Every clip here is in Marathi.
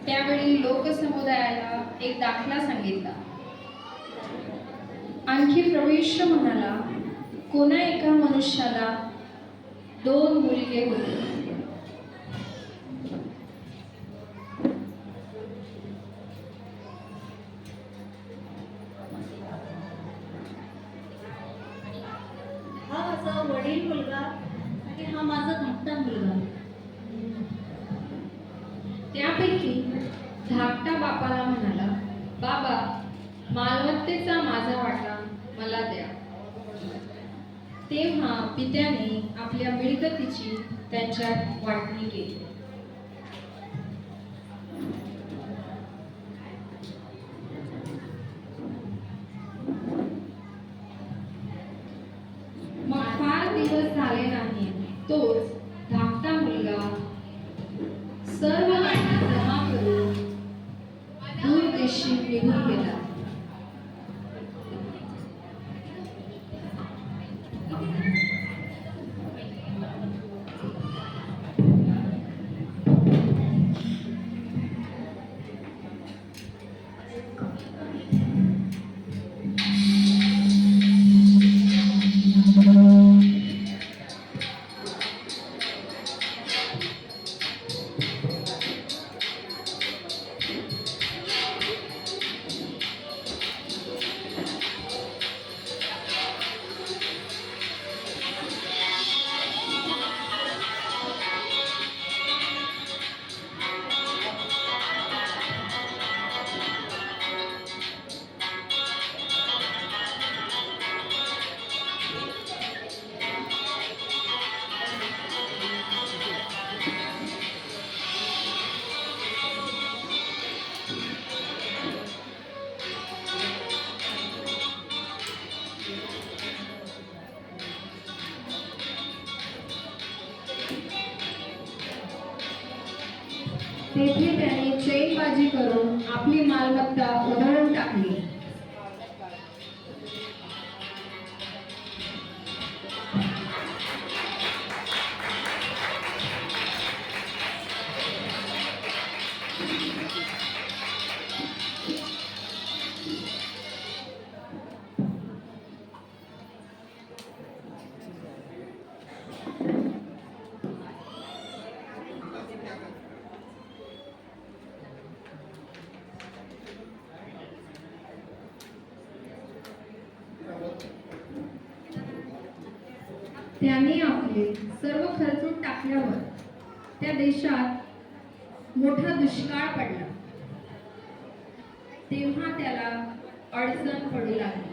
त्यावेळी लोकसमुदायाला एक दाखला सांगितला. आणखी प्रविष्ट म्हणाला, कोणा एका मनुष्याला 2 मुलगे होते. हा माझा वडील मुलगा आणि हा माझा धाकटा मुलगा. त्यापैकी धाकटा बापाला म्हणाला, बाबा, मालमत्तेचा माझा वाटा मला द्या. तेव्हा पित्याने आपल्या मिळकतीची त्यांच्यात वाटणी केली. मग फार दिवस झाले नाही, तोच धाकटा मुलगा सर्व काही जमा करून दूर देशी निघून गेला. तेथे त्याने चैनबाजी करून आपली मालमत्ता उधळून टाकली. त्याने आपले सर्व खर्चून टाकल्यावर त्या देशात मोठा दुष्काळ पडला. तेव्हा त्याला अडचण पडू लागली.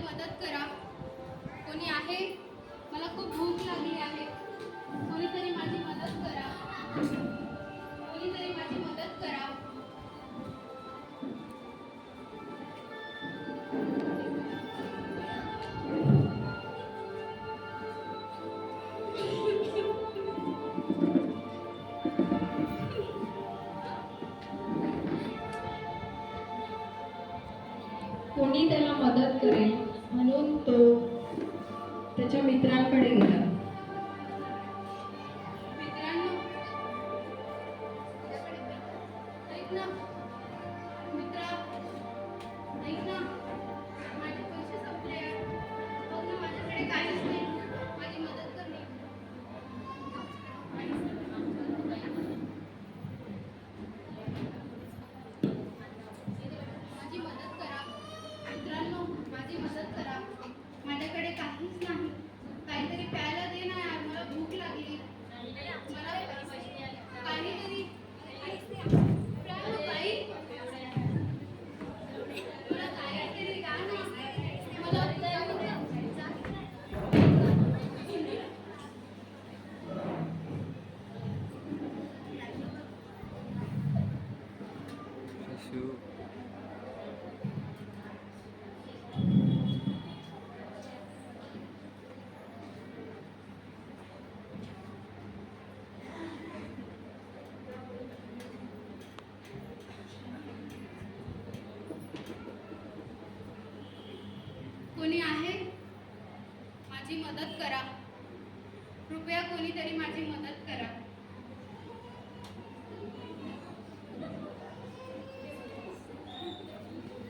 मदत करा. कोणी आहे? मला खूप भूक लागली आहे. कोणीतरी माझी मदत करा. कोणीतरी माझी मदत करा. कोणी त्याला मदत करेल म्हणून तो त्याच्या मित्रांकडे गेला. मित्रांनो, ऐक ना. मित्रा, ऐक ना. माझे पैसे संपले. बघ ना, माझ्याकडे काहीच नाही. माझी मदत कर ना. माझी मदत करा. मित्रांनो, माझी माझ्याकडे काहीच नाही. काहीतरी प्यायला दे ना यार, मला भूक लागली. मला काहीतरी प्यायला काही मला काहीतरी द्या ना. मला कोणी आहे? माझी मदत करा. कृपया कोणीतरी माझी मदत करा.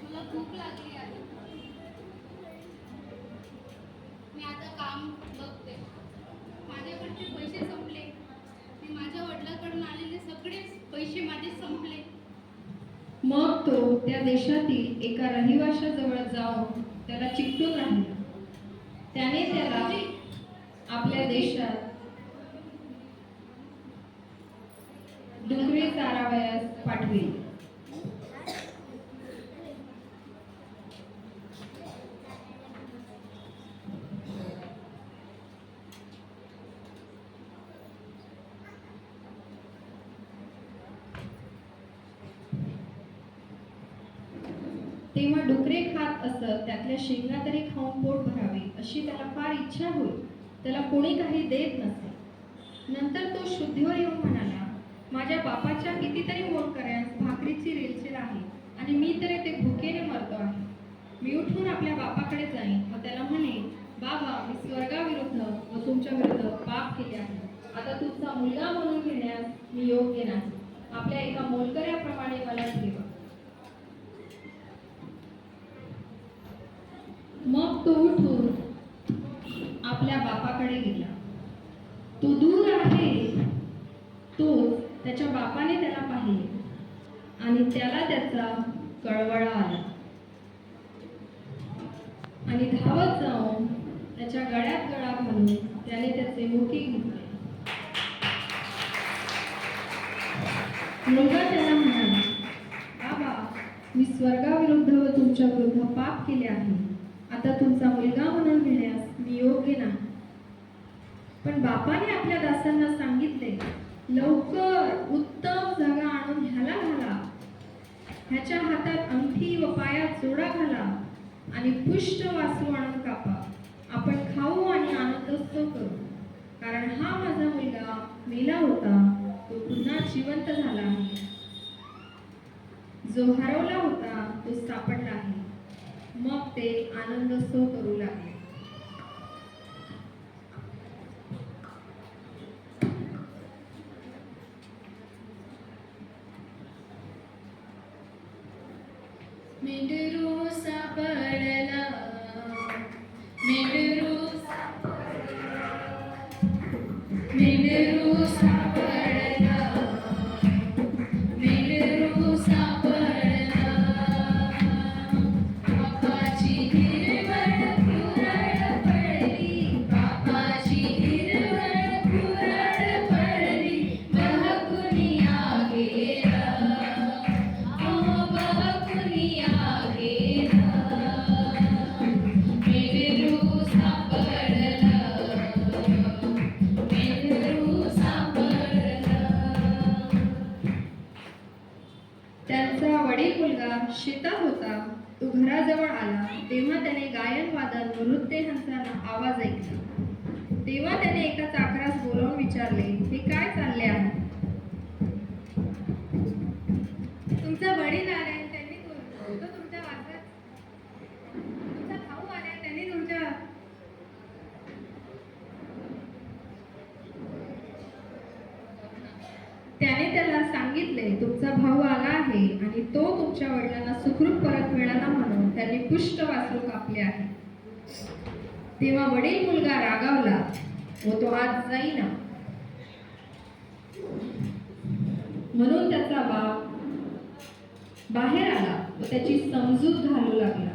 मला भूक लागली आहे. मी आता काम बघते. माझ्याकडचे पैसे संपले. मी माझ्या वडिलांकडून आलेले सगळेच पैसे माझे संपले. मग तो त्या देशातील एका रहिवाशाजवळ जाऊन त्याला चिकटून राहिला. त्याने त्याला आपल्या देशात डुकरे चारावयास पाठविले. तेव्हा डुकरे खात असत त्यातल्या शेंगा तरी खाऊन पोट भरावे अशी त्याला फार इच्छा होई. त्याला कोणी काही देत नसे. नंतर तो शुद्धीवर येऊन म्हणाला, माझ्या बापाच्या कितीतरी मोलकऱ्यास भाकरीची रेलचेल आहे आणि मी तर ते भुकेने मरतो आहे. मी उठून आपल्या बापाकडे जाईन व त्याला म्हणेन, बाबा, मी स्वर्गाविरुद्ध व तुमच्या विरुद्ध पाप केले आहे. आता तुमचा मुलगा म्हणून घेण्यास मी योग्य नाही. आपल्या एका मोलकऱ्याप्रमाणे मला ठेवा. मग तो उठून आपल्या बापाकडे गेला. तो दूर आहे तो त्याच्या बापाने त्याला पाहिले आणि त्याला त्याचा कळवळा आला आणि धावत जाऊन त्याच्या गळ्यात गळा घालून त्याने त्याचे मुठी घेतले. मुलगा त्याला म्हणाला, बाबा, मी स्वर्गाविरुद्ध व तुमच्या विरुद्ध पाप केले आहे. आता तुमचा मुलगा म्हणून घेण्यास मी योग्य नाही. पण बापाने आपल्या दासांना सांगितले, लवकर उत्तम जागा आणून ह्याला घाला. ह्याच्या हातात अंगठी व पायात जोडा घाला आणि पुष्ट वासरू आणून कापा. आपण खाऊ आणि आनंदोत्सव करू. कारण हा माझा मुलगा मेला होता, तो पुन्हा जिवंत झाला आहे. जो हरवला होता तो सापडला आहे. मग ते आनंदोत्सव करू लागले. मेंढरू सापडला, मेंढरू मेंढरू सापडला, मेंढरू सापडला. बापाची हिरवळ पुरळ पडली, बापाची हिरवळ पुरळ पडली. बहकुनिया गेला, बहकुनिया गेला. मेंढरू सापडला, मेंढरू सापडला. त्यांचा वडील मुलगा शेतात होता. तो घराजवळ आला तेव्हा त्याने गायन वादन व नृत्यांचा आवाज ऐकला. तेव्हा त्याने एका चाकरास बोलावून विचारले, हे काय चालले आहे? तुमचा वडील आले, त्यांनी तो तुमच्या वाचत. तुमचा भाऊ आला, त्यांनी तुमच्या. त्याने त्याला सांगितले, तुमचा भाऊ आला आहे आणि तो तुमच्या वडिलांना सुखरूप परत मिळाला म्हणून त्यांनी पुष्ट वासरू कापले आहे. तेव्हा वडील मुलगा रागावला व तो आज जाईना. म्हणून त्याचा बाप बाहेर आला व त्याची समजूत घालू लागला.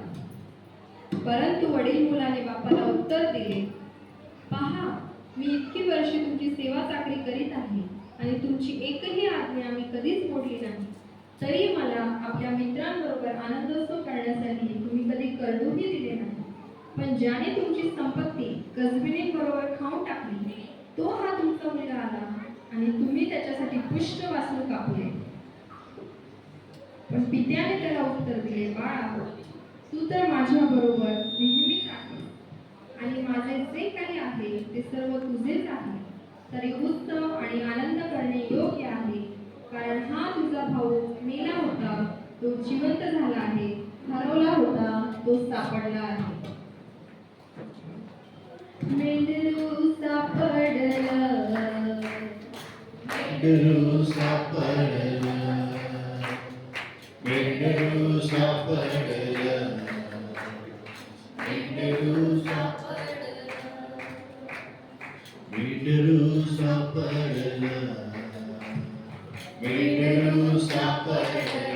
परंतु वडील मुला मी इतकी वर्षे तुमची सेवा चाकरी करीत आहे आणि तुमची एकही आज्ञा मी कधीच मोडली नाही. तरी मला आपल्या मित्रांबरोबर आनंदोत्सव करण्यासाठी तुम्ही कधी कर्जही दिले नाही. पण ज्याने तुमची संपत्ती गजबिनीबरोबर खाऊन टाकली, तो हा तुमचा मुलगा आला आणि तुम्ही त्याच्यासाठी पुष्ट वासरू कापले. पण पित्याने त्याला उत्तर दिले, बाळा, तू तर माझ्या बरोबर नेहमीच आहे आणि माझे जे काही आहे ते सर्व तुझेच आहे. तरी उत्सव आणि आनंद करणे योग्य आहे, कारण हा तुझा भाऊ मेला होता, तो जिवंत झाला आहे, हरवला होता, तो सापडला आहे. मेंढरू सापडलं, मेंढरू सापडलं, मेंढरू सापडलं, मेंढरू सापडलं, मेंढरू सापडलं, मेंढरू सापडलं.